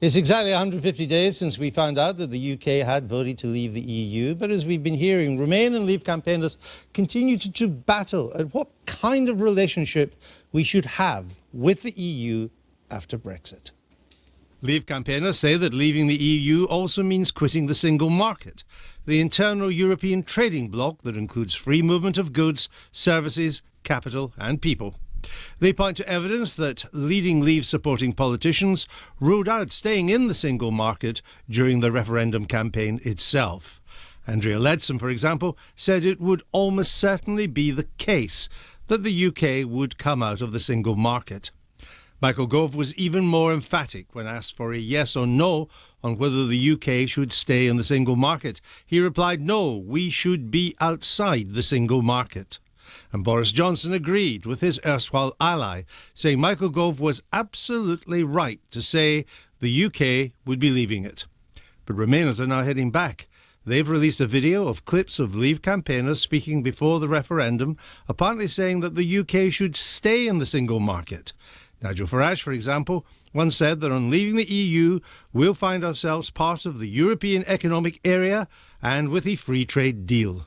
It's exactly 150 days since we found out that the UK had voted to leave the EU, but as we've been hearing, Remain and Leave campaigners continue to battle at what kind of relationship we should have with the EU after Brexit. Leave campaigners say that leaving the EU also means quitting the single market, the internal European trading bloc that includes free movement of goods, services, capital and people. They point to evidence that leading Leave-supporting politicians ruled out staying in the single market during the referendum campaign itself. Andrea Leadsom, for example, said it would almost certainly be the case that the UK would come out of the single market. Michael Gove was even more emphatic when asked for a yes or no on whether the UK should stay in the single market. He replied, no, we should be outside the single market. And Boris Johnson agreed with his erstwhile ally, saying Michael Gove was absolutely right to say the UK would be leaving it. But Remainers are now heading back. They've released a video of clips of Leave campaigners speaking before the referendum, apparently saying that the UK should stay in the single market. Nigel Farage, for example, once said that on leaving the EU, we'll find ourselves part of the European Economic Area and with a free trade deal.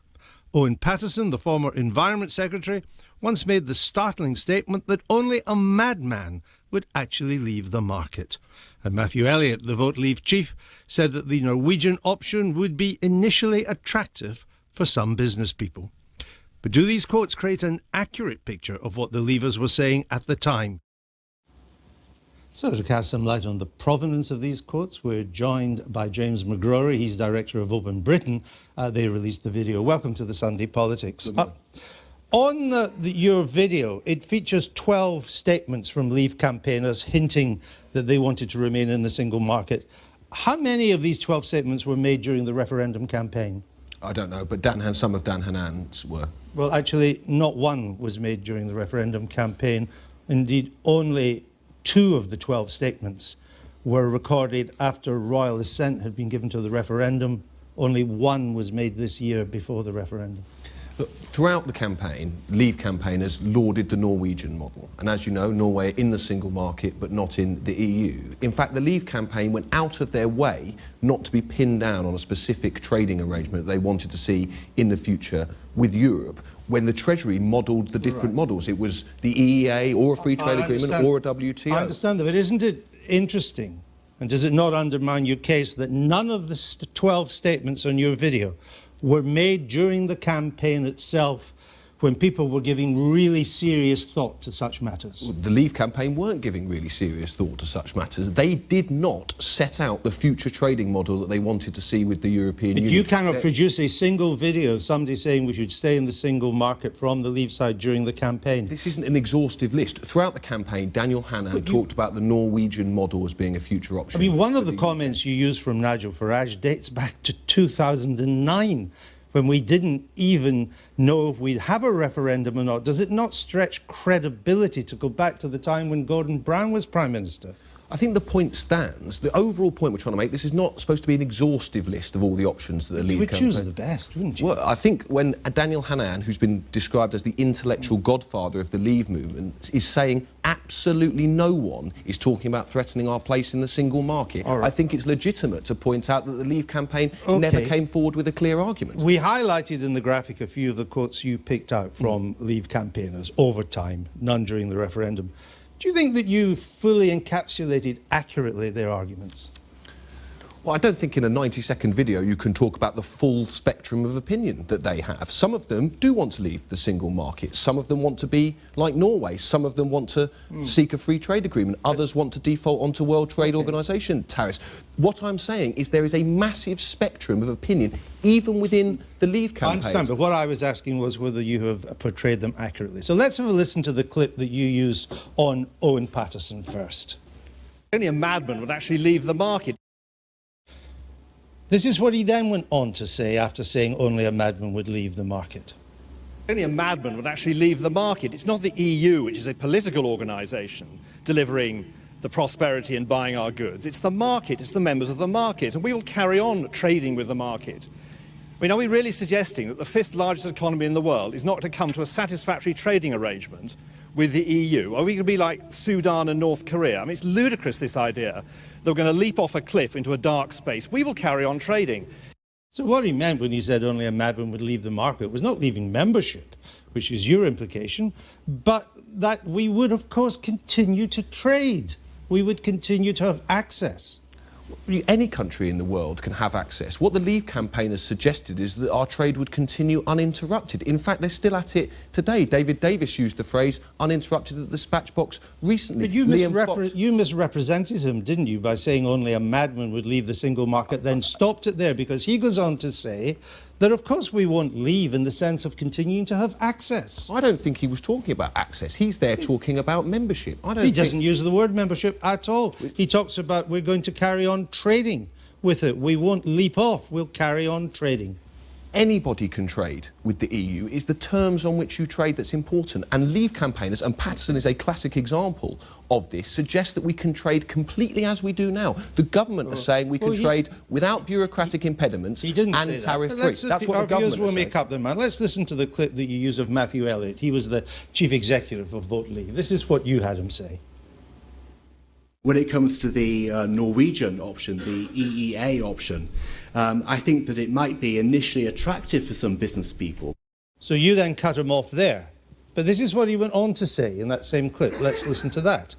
Owen Paterson, the former Environment Secretary, once made the startling statement that only a madman would actually leave the market. And Matthew Elliott, the Vote Leave chief, said that the Norwegian option would be initially attractive for some business people. But do these quotes create an accurate picture of what the Leavers were saying at the time? So to cast some light on the provenance of these quotes, we're joined by James McGrory. He's director of Open Britain. They released the video. Welcome to the Sunday Politics. On your video, it features 12 statements from Leave campaigners hinting that they wanted to remain in the single market. How many of these 12 statements were made during the referendum campaign? I don't know, but some of Dan Hanan's were. Well, actually, not one was made during the referendum campaign. Indeed, only 2 of the 12 statements were recorded after royal assent had been given to the referendum. Only 1 was made this year before the referendum. Look, throughout the campaign, Leave campaigners lauded the Norwegian model. And as you know, Norway are in the single market, but not in the EU. In fact, the Leave campaign went out of their way not to be pinned down on a specific trading arrangement they wanted to see in the future with Europe. When the Treasury modelled the different models, it was the EEA or a free trade agreement or a WTO. I understand that, but isn't it interesting, and does it not undermine your case, that none of the 12 statements on your video were made during the campaign itself when people were giving really serious thought to such matters? Well, the Leave campaign weren't giving really serious thought to such matters. They did not set out the future trading model that they wanted to see with the European Union. But you cannot produce a single video of somebody saying we should stay in the single market from the Leave side during the campaign. This isn't an exhaustive list. Throughout the campaign, Daniel Hannan talked about the Norwegian model as being a future option. I mean, one of the comments you used from Nigel Farage dates back to 2009. When we didn't even know if we'd have a referendum or not. Does it not stretch credibility to go back to the time when Gordon Brown was Prime Minister? I think the point stands. The overall point we're trying to make, this is not supposed to be an exhaustive list of all the options that the Leave campaign... You would choose the best, wouldn't you? Well, I think when Daniel Hannan, who's been described as the intellectual godfather of the Leave movement, is saying absolutely no one is talking about threatening our place in the single market, I think it's legitimate to point out that the Leave campaign never came forward with a clear argument. We highlighted in the graphic a few of the quotes you picked out from Leave campaigners over time, none during the referendum. Do you think that you fully encapsulated accurately their arguments? Well, I don't think in a 90-second video you can talk about the full spectrum of opinion that they have. Some of them do want to leave the single market. Some of them want to be like Norway. Some of them want to seek a free trade agreement. Others want to default onto World Trade Organization tariffs. What I'm saying is there is a massive spectrum of opinion, even within the Leave campaign. I understand, but what I was asking was whether you have portrayed them accurately. So let's have a listen to the clip that you used on Owen Paterson first. Only a madman would actually leave the market. This is what he then went on to say after saying only a madman would leave the market. Only a madman would actually leave the market. It's not the EU, which is a political organisation, delivering the prosperity and buying our goods. It's the market, it's the members of the market, and we will carry on trading with the market. I mean, are we really suggesting that the 5th largest economy in the world is not to come to a satisfactory trading arrangement with the EU? Are we going to be like Sudan and North Korea? I mean, it's ludicrous, this idea that we're going to leap off a cliff into a dark space. We will carry on trading. So what he meant when he said only a madman would leave the market was not leaving membership, which is your implication, but that we would, of course, continue to trade. We would continue to have access. Any country in the world can have access. What the Leave campaign has suggested is that our trade would continue uninterrupted. In fact, they're still at it today. David Davis used the phrase uninterrupted at the dispatch box recently. But you misrepresented him, didn't you, by saying only a madman would leave the single market, then stopped it there, because he goes on to say that, of course, we won't leave in the sense of continuing to have access. I don't think he was talking about access. He's there talking about membership. He doesn't use the word membership at all. He talks about we're going to carry on trading with it. We won't leap off. We'll carry on trading. Anybody can trade with the EU. It's the terms on which you trade that's important. And Leave campaigners, and Patterson is a classic example of this, suggest that we can trade completely as we do now. The government are saying we can trade without bureaucratic impediments and tariff-free. That's what the government will make up their mind. Let's listen to the clip that you used of Matthew Elliott. He was the chief executive of Vote Leave. This is what you had him say. When it comes to the Norwegian option, the EEA option, I think that it might be initially attractive for some business people. So you then cut him off there. But this is what he went on to say in that same clip. Let's listen to that.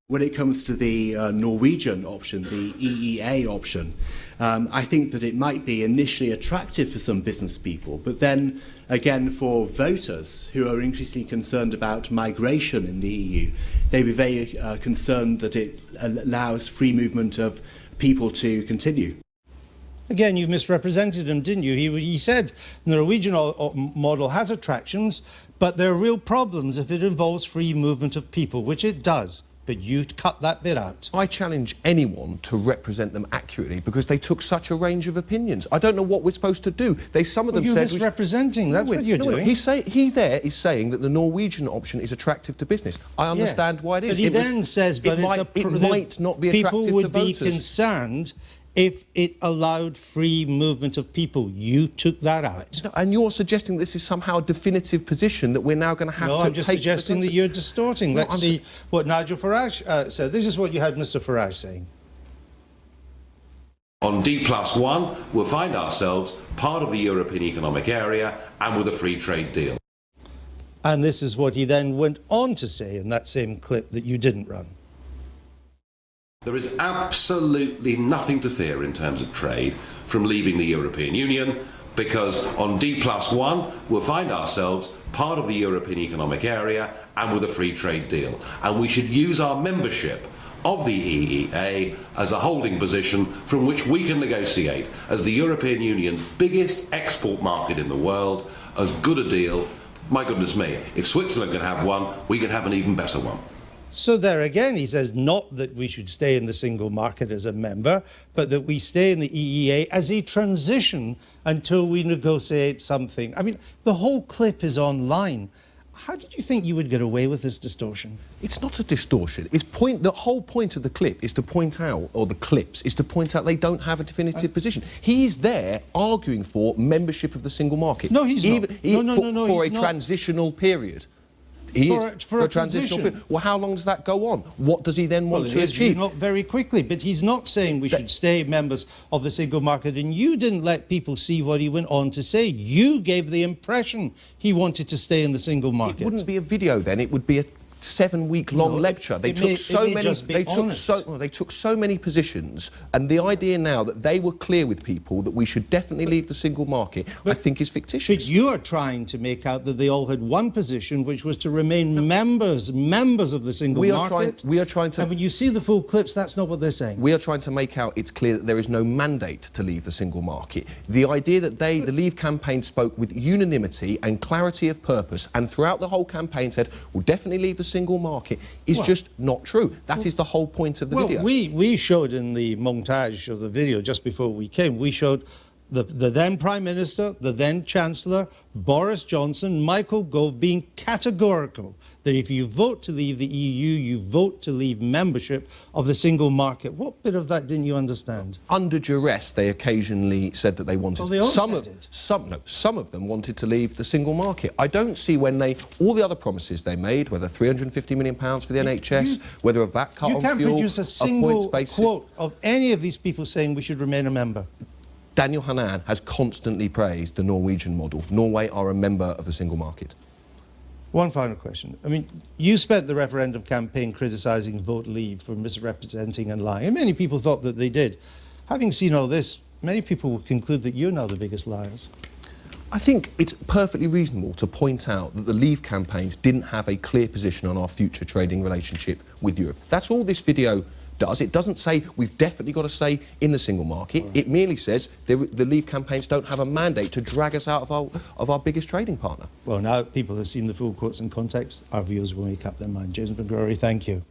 When it comes to the Norwegian option, the EEA option, I think that it might be initially attractive for some business people, but then again for voters who are increasingly concerned about migration in the EU, they'd be very concerned that it allows free movement of people to continue. Again, you misrepresented him, didn't you? He said the Norwegian model has attractions, but there are real problems if it involves free movement of people, which it does. But you cut that bit out. I challenge anyone to represent them accurately because they took such a range of opinions. I don't know what we're supposed to do. Some of them you're said... misrepresenting. That's what you're doing. He there is saying that the Norwegian option is attractive to business. I understand why it is. But he then says, but it might not be attractive to voters. People would be concerned if it allowed free movement of people. You took that out. And you're suggesting this is somehow a definitive position that we're now going to have to take... No, I'm just suggesting that you're distorting. Let's see what Nigel Farage said. This is what you had Mr Farage saying. On D+1, we'll find ourselves part of the European Economic Area and with a free trade deal. And this is what he then went on to say in that same clip that you didn't run. There is absolutely nothing to fear in terms of trade from leaving the European Union, because on D+1 we'll find ourselves part of the European Economic Area and with a free trade deal. And we should use our membership of the EEA as a holding position from which we can negotiate as the European Union's biggest export market in the world, as good a deal. My goodness me, if Switzerland can have one, we can have an even better one. So there again, he says not that we should stay in the single market as a member, but that we stay in the EEA as a transition until we negotiate something. I mean, the whole clip is online. How did you think you would get away with this distortion? It's not a distortion. The whole point of the clip is to point out, or the clips, is to point out they don't have a definitive position. He's there arguing for membership of the single market. No, he's not. No, for he's a transitional period. For a transitional period. Well, how long does that go on? What does he then want to achieve? Not very quickly, but he's not saying we should stay members of the single market, and you didn't let people see what he went on to say. You gave the impression he wanted to stay in the single market. It wouldn't be a video then, it would be a 7-week-long lecture. They took so many positions, and the idea now that they were clear with people that we should definitely leave the single market, I think is fictitious. But you are trying to make out that they all had one position, which was to remain members of the single market. We are trying to... And when you see the full clips, that's not what they're saying. We are trying to make out it's clear that there is no mandate to leave the single market. The idea that the Leave campaign spoke with unanimity and clarity of purpose, and throughout the whole campaign said, we'll definitely leave the single market, is just not true. That is the whole point of the video. We showed in the montage of the video just before we came, we showed the then Prime Minister, the then Chancellor, Boris Johnson, Michael Gove, being categorical that if you vote to leave the EU, you vote to leave membership of the single market. What bit of that didn't you understand? Under duress, they occasionally said that they wanted. Well, they all some said of it. some of them wanted to leave the single market. I don't see when all the other promises they made, whether £350 million for the NHS, whether a VAT cut You on can't fuel, produce a a single points-based quote of any of these people saying we should remain a member. Daniel Hannan has constantly praised the Norwegian model. Norway are a member of the single market. One final question. I mean, you spent the referendum campaign criticising Vote Leave for misrepresenting and lying, and many people thought that they did. Having seen all this, many people will conclude that you're now the biggest liars. I think it's perfectly reasonable to point out that the Leave campaigns didn't have a clear position on our future trading relationship with Europe. That's all this video does. It doesn't say we've definitely got to stay in the single market. It merely says the Leave campaigns don't have a mandate to drag us out of our biggest trading partner. Well, now people have seen the full quotes and context, our viewers will make up their mind. James McGrory, thank you.